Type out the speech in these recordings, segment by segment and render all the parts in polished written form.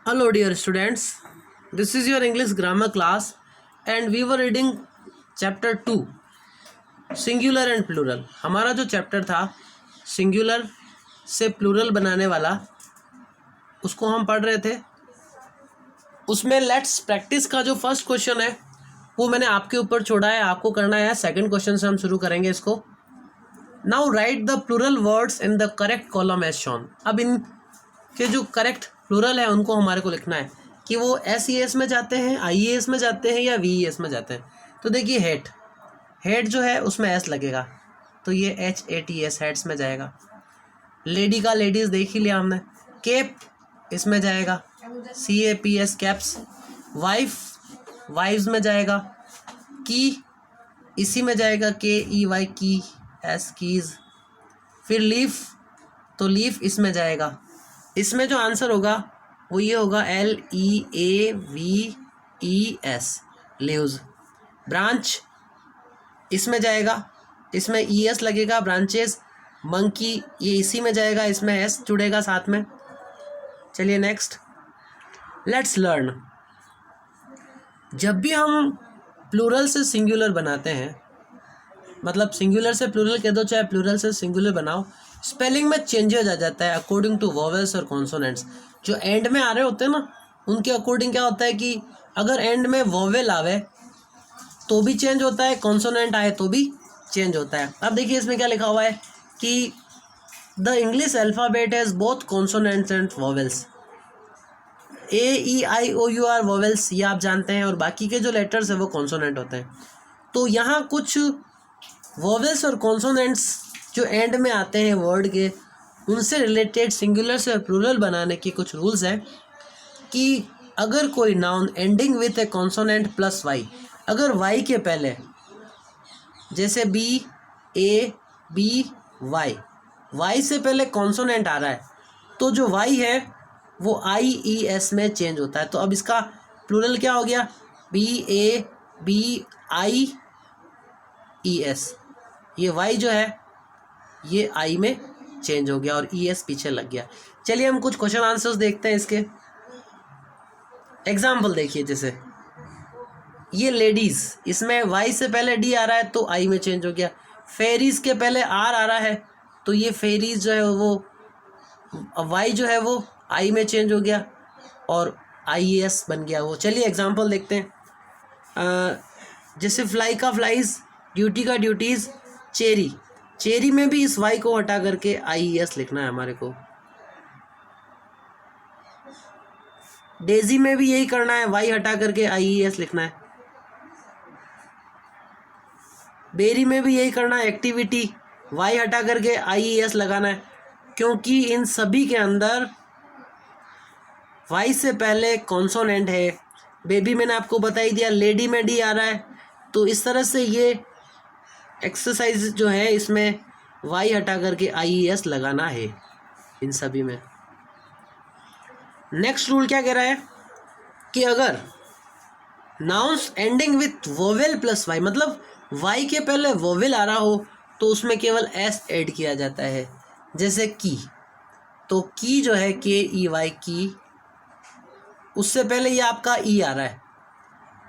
Hello dear students, this is your English grammar class and we were reading chapter 2 singular and plural। हमारा जो chapter था singular से plural बनाने वाला उसको हम पढ़ रहे थे। उसमें लेट्स प्रैक्टिस का जो फर्स्ट क्वेश्चन है वो मैंने आपके ऊपर छोड़ा है, आपको करना है। सेकंड क्वेश्चन से हम शुरू करेंगे इसको। Now write the plural words in the correct column as shown. अब इन के जो करेक्ट प्लूरल है उनको हमारे को लिखना है कि वो SES में जाते हैं, IES में जाते हैं या VES में जाते हैं। तो देखिए हेड जो है उसमें S लगेगा तो ये HATS हेड्स में जाएगा। लेडी का लेडीज़ देख ही लिया हमने। केप इसमें जाएगा, CAPS कैप्स। वाइफ वाइव्स में जाएगा। की इसी में जाएगा, KEY की, S कीज़। फिर लीफ तो लीफ इसमें जाएगा। इसमें जो आंसर होगा वो ये होगा LEAVES लीव्स। ब्रांच इसमें जाएगा, इसमें ES लगेगा, ब्रांचेस। मंकी ये इसी में जाएगा, इसमें S जुड़ेगा साथ में। चलिए नेक्स्ट, लेट्स लर्न। जब भी हम प्लूरल से सिंगुलर बनाते हैं, मतलब सिंगुलर से प्लूरल कह दो चाहे प्लूरल से सिंगुलर बनाओ, स्पेलिंग में चेंजेस आ जाता है अकॉर्डिंग टू वोवेल्स और कॉन्सोनेंट्स। जो एंड में आ रहे होते हैं ना उनके अकॉर्डिंग क्या होता है कि अगर एंड में वोवेल आवे तो भी चेंज होता है, कॉन्सोनेंट आए तो भी चेंज होता है। अब देखिए इसमें क्या लिखा हुआ है कि the English alphabet has both consonants and vowels. AEIOU vowels ये आप जानते हैं, और बाकी के जो लेटर्स है वो कॉन्सोनेंट होते हैं। तो यहाँ कुछ वोवेल्स और कॉन्सोनेंट्स जो एंड में आते हैं वर्ड के, उनसे रिलेटेड सिंगुलर से प्लूरल बनाने की कुछ रूल्स हैं कि अगर कोई noun ending with a consonant plus Y, अगर वाई के पहले जैसे BABY, वाई से पहले कॉन्सोनेंट आ रहा है तो जो वाई है वो IES में चेंज होता है। तो अब इसका प्लूरल क्या हो गया, BABIES। ये वाई जो है ये आई में चेंज हो गया और ES पीछे लग गया। चलिए हम कुछ क्वेश्चन आंसर्स देखते हैं इसके। एग्जाम्पल देखिए, जैसे ये लेडीज़, इसमें वाई से पहले D आ रहा है तो आई में चेंज हो गया। फेरीज के पहले R आ रहा है तो ये फेरीज जो है वो वाई जो है वो आई में चेंज हो गया और IES बन गया वो। चलिए एग्जाम्पल देखते हैं। जैसे फ्लाई का फ्लाइज, ड्यूटी का ड्यूटीज़, चेरी, चेरी में भी इस वाई को हटा करके IES लिखना है हमारे को। डेजी में भी यही करना है, वाई हटा करके IES लिखना है। बेरी में भी यही करना है, एक्टिविटी, वाई हटा करके IES लगाना है, क्योंकि इन सभी के अंदर वाई से पहले कॉन्सोनेंट है। बेबी मैंने आपको बता ही दिया, लेडी में D आ रहा है। तो इस तरह से ये एक्सरसाइज जो है इसमें वाई हटा करके IES लगाना है इन सभी में। नेक्स्ट रूल क्या कह रहा है कि अगर nouns ending with vowel plus Y, मतलब वाई के पहले वोवेल आ रहा हो तो उसमें केवल S ऐड किया जाता है। जैसे की, तो की जो है KEY की, उससे पहले ये आपका E आ रहा है,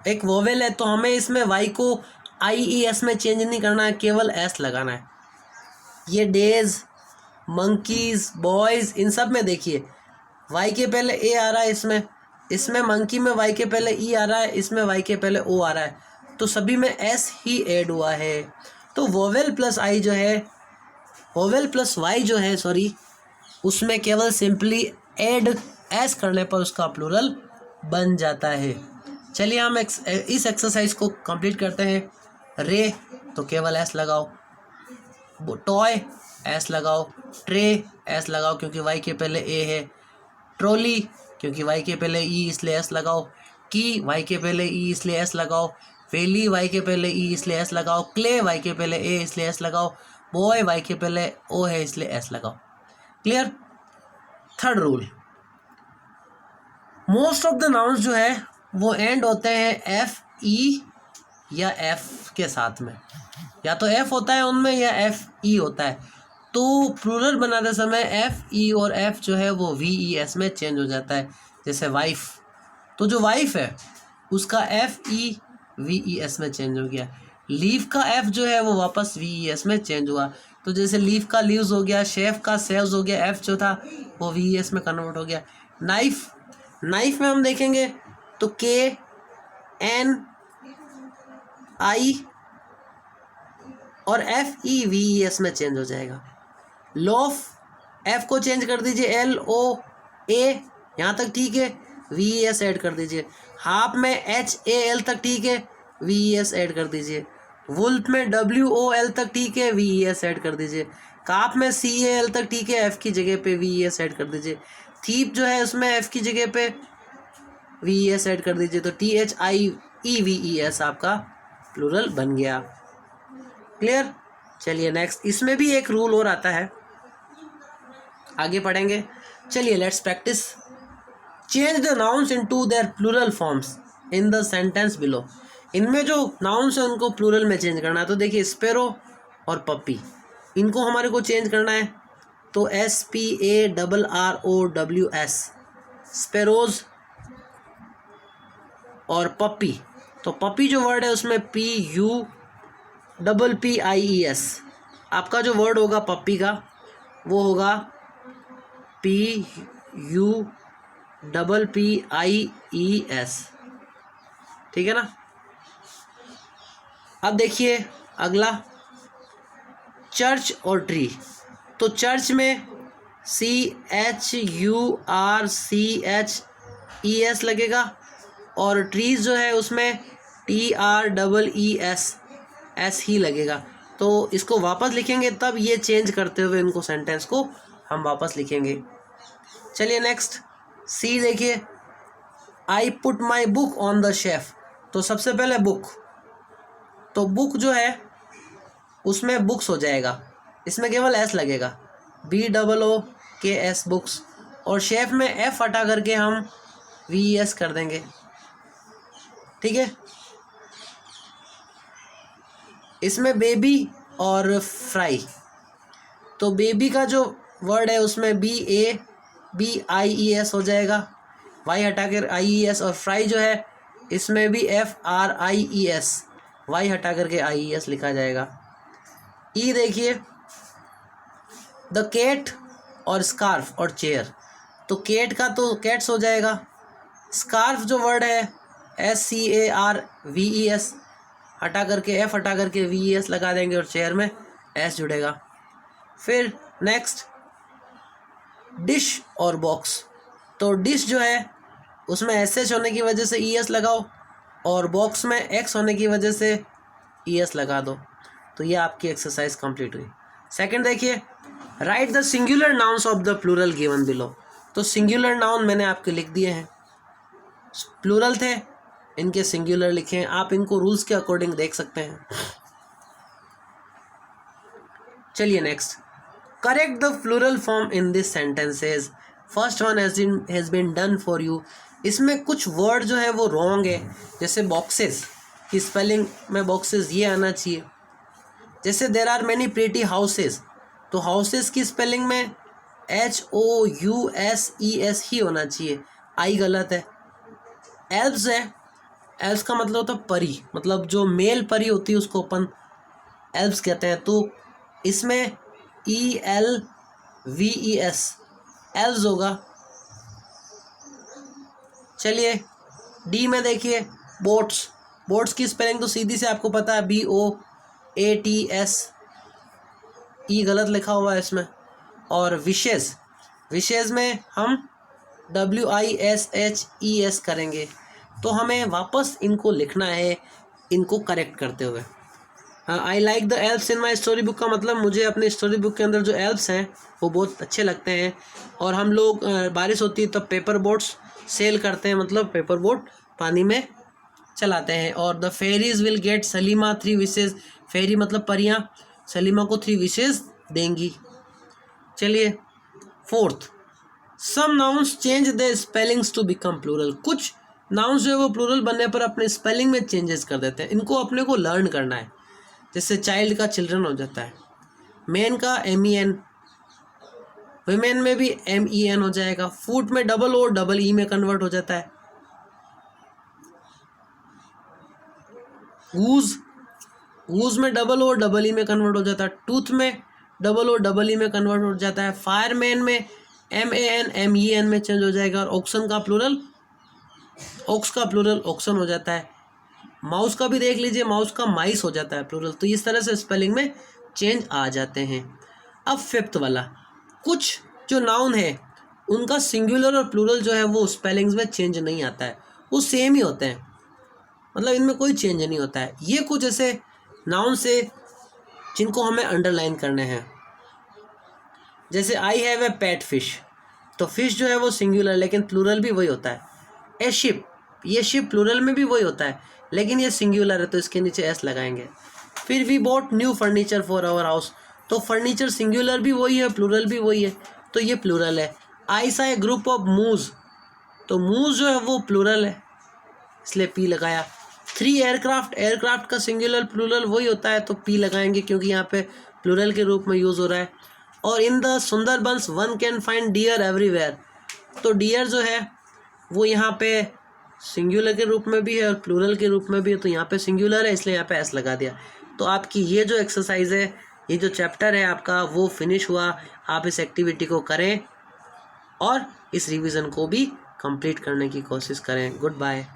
एक वोवेल है, तो हमें इसमें वाई को IES में चेंज नहीं करना है, केवल S लगाना है। ये डेज, मंकीज़, बॉयज़, इन सब में देखिए वाई के पहले A आ रहा है, इसमें मंकी में वाई के पहले E आ रहा है, इसमें वाई के पहले O आ रहा है, तो सभी में S ही ऐड हुआ है। तो वोवेल प्लस वाई जो है सॉरी, उसमें केवल सिंपली ऐड S करने पर उसका प्लूरल बन जाता है। चलिए हम इस एक्सरसाइज को कंप्लीट करते हैं। रे तो केवल S लगाओ, टॉय S लगाओ, ट्रे S लगाओ क्योंकि वाई के पहले A है, ट्रॉली क्योंकि वाई के पहले E इसलिए S लगाओ, की वाई के पहले E इसलिए S लगाओ, वेली वाई के पहले E इसलिए S लगाओ, क्ले वाई के पहले A इसलिए S लगाओ, बॉय वाई के पहले O है इसलिए S लगाओ। Clear. Third rule, most of the nouns जो है वो एंड होते हैं FE या F के साथ में, या तो F होता है उनमें या FE होता है। तो प्लूरल बनाते समय एफ ई और एफ जो है वो वी ई एस में चेंज हो जाता है। जैसे वाइफ, तो जो वाइफ है उसका F E V E S में चेंज हो गया। लीव का एफ जो है वो वापस वी ई एस में चेंज हुआ। तो जैसे लीव का लीव्स हो गया, शेफ का सेव्स हो गया, एफ जो था वो वी ई एस में कन्वर्ट हो गया। नाइफ, नाइफ में हम देखेंगे तो के एन आई और F E V E S में चेंज हो जाएगा। लोफ, एफ को चेंज कर दीजिए एल ओ ए, यहाँ तक ठीक है, वी ई एस ऐड कर दीजिए। हाफ में एच ए एल तक ठीक है, वी ई एस ऐड कर दीजिए। वुल्फ में डब्ल्यू ओ एल तक ठीक है, वी ई एस ऐड कर दीजिए। काप में सी ए एल तक ठीक है, एफ की जगह पे वी ई एस ऐड कर दीजिए। थीप जो है उसमें एफ की जगह पे वी ई एस ऐड कर दीजिए। तो T H I E V E S आपका प्लूरल बन गया। क्लियर? चलिए नेक्स्ट, इसमें भी एक रूल और आता है, आगे पढ़ेंगे। चलिए let's practise. Change the nouns into their plural forms in the sentence below. इनमें जो नाउन्स है उनको प्लूरल में चेंज करना है। तो देखिए स्पैरो और पप्पी, इनको हमारे को चेंज करना है। तो S P A double R O W S, sparrows और पप्पी। तो पप्पी जो वर्ड है उसमें P U double P I E S, आपका जो वर्ड होगा पप्पी का वो होगा P U double P I E S, ठीक है ना। अब देखिए अगला, चर्च और ट्री। तो चर्च में C H U R C H E S लगेगा और ट्रीज जो है उसमें T R double E S S ही लगेगा। तो इसको वापस लिखेंगे तब ये चेंज करते हुए इनको सेंटेंस को हम वापस लिखेंगे। चलिए नेक्स्ट, सी देखिए, I put my book on the chef. तो सबसे पहले बुक, तो बुक जो है उसमें बुक्स हो जाएगा, इसमें केवल एस लगेगा, बी डबल ओ के एस बुक्स। और शेफ में एफ हटा करके हम वी एस कर देंगे, ठीक है। इसमें बेबी और फ्राई, तो बेबी का जो वर्ड है उसमें B A B I E S हो जाएगा, वाई हटा कर आई ई एस। और फ्राई जो है इसमें भी F R I E S, Y हटा करके आई ई एस लिखा जाएगा। ई देखिए, द कैट और स्कार्फ और चेयर। तो कैट का तो कैट्स हो जाएगा, स्कार्फ जो वर्ड है S C A R V E S, हटा करके एफ हटा करके वी ई एस लगा देंगे और चेयर में एस जुड़ेगा। फिर नेक्स्ट, डिश और बॉक्स। तो डिश जो है उसमें एस एच होने की वजह से ई एस लगाओ और बॉक्स में एक्स होने की वजह से ई एस लगा दो। तो ये आपकी एक्सरसाइज कंप्लीट हुई। सेकंड देखिए, write the singular nouns of the plural given below. तो सिंगुलर नाउन मैंने आपके लिख दिए हैं, प्लूरल थे, इनके सिंगुलर लिखे हैं, आप इनको रूल्स के अकॉर्डिंग देख सकते हैं। चलिए next, correct the plural form in this sentences. First one has been done for you. इसमें कुछ वर्ड जो है वो रॉन्ग है, जैसे बॉक्सेस की स्पेलिंग में बॉक्सेस ये आना चाहिए। जैसे there are many pretty houses, तो हाउसेस की स्पेलिंग में H O U S E S ही होना चाहिए, आई गलत है। एल्व्स है, एल्व्स का मतलब होता है परी, मतलब जो मेल परी होती है उसको अपन एल्व्स कहते हैं। तो इसमें E L V E S elves होगा। चलिए डी में देखिए, बोट्स। बोट्स की स्पेलिंग तो सीधी से आपको पता है, B O A T S, E गलत लिखा हुआ है इसमें। और विशेष, विशेष में हम W I S H E S करेंगे। तो हमें वापस इनको लिखना है, इनको करेक्ट करते हुए। I like the Alps in my story book का मतलब मुझे अपने स्टोरी बुक के अंदर जो एल्प्स हैं वो बहुत अच्छे लगते हैं। और हम लोग बारिश होती है तब पेपर बोट्स सेल करते हैं, मतलब पेपर बोट पानी में चलाते हैं। और the fairies will get Salima 3 wishes. Fairy मतलब परियाँ, सलीमा को 3 विशेष देंगी। चलिए fourth, some nouns change the spellings to become plural. कुछ नाउन्स जो है वो प्लूरल बनने पर अपने स्पेलिंग में चेंजेस कर देते हैं, इनको अपने को लर्न करना है। जैसे चाइल्ड का चिल्ड्रन हो जाता है, मैन का एम ई एन, वुमेन में भी MEN हो जाएगा। फूट में डबल O डबल E में कन्वर्ट हो जाता है। गूज में डबल O डबल E में कन्वर्ट हो जाता है। टूथ में डबल O डबल E में कन्वर्ट हो जाता है। फायरमैन में MAN MEN में चेंज हो जाएगा। और ऑक्स का प्लूरल ऑक्सन हो जाता है। माउस का भी देख लीजिए, माउस का माइस हो जाता है प्लूरल। तो इस तरह से स्पेलिंग में चेंज आ जाते हैं। अब फिफ्थ वाला, कुछ जो नाउन है उनका सिंगुलर और प्लूरल जो है वो स्पेलिंग्स में चेंज नहीं आता है, वो सेम ही होते हैं, मतलब इनमें कोई चेंज नहीं होता है। ये कुछ ऐसे नाउन से जिनको हमें अंडरलाइन करने हैं। जैसे I have a pet fish, तो फिश जो है वो सिंगुलर लेकिन प्लूरल भी वही होता है। ए शिप, ये शिप प्लूरल में भी वही होता है लेकिन ये सिंगुलर है तो इसके नीचे एस लगाएंगे। फिर we bought new furniture for our house, तो फर्नीचर सिंगुलर भी वही है प्लूरल भी वही है तो ये प्लूरल है। आई सा ए ग्रुप ऑफ मूज, तो मूज जो है वो प्लूरल है इसलिए पी लगाया। 3 एयरक्राफ्ट, एयरक्राफ्ट का सिंगुलर प्लूरल वही होता है तो पी लगाएंगे क्योंकि यहाँ पे प्लूरल के रूप में यूज़ हो रहा है। और in the Sundarbans one can find deer everywhere, तो डियर जो है वो यहाँ पे सिंगुलर के रूप में भी है और प्लूरल के रूप में भी है तो यहाँ पे सिंगुलर है इसलिए यहाँ पे एस लगा दिया। तो आपकी ये जो एक्सरसाइज है, ये जो चैप्टर है आपका वो फिनिश हुआ। आप इस एक्टिविटी को करें और इस रिवीजन को भी कंप्लीट करने की कोशिश करें। Good bye.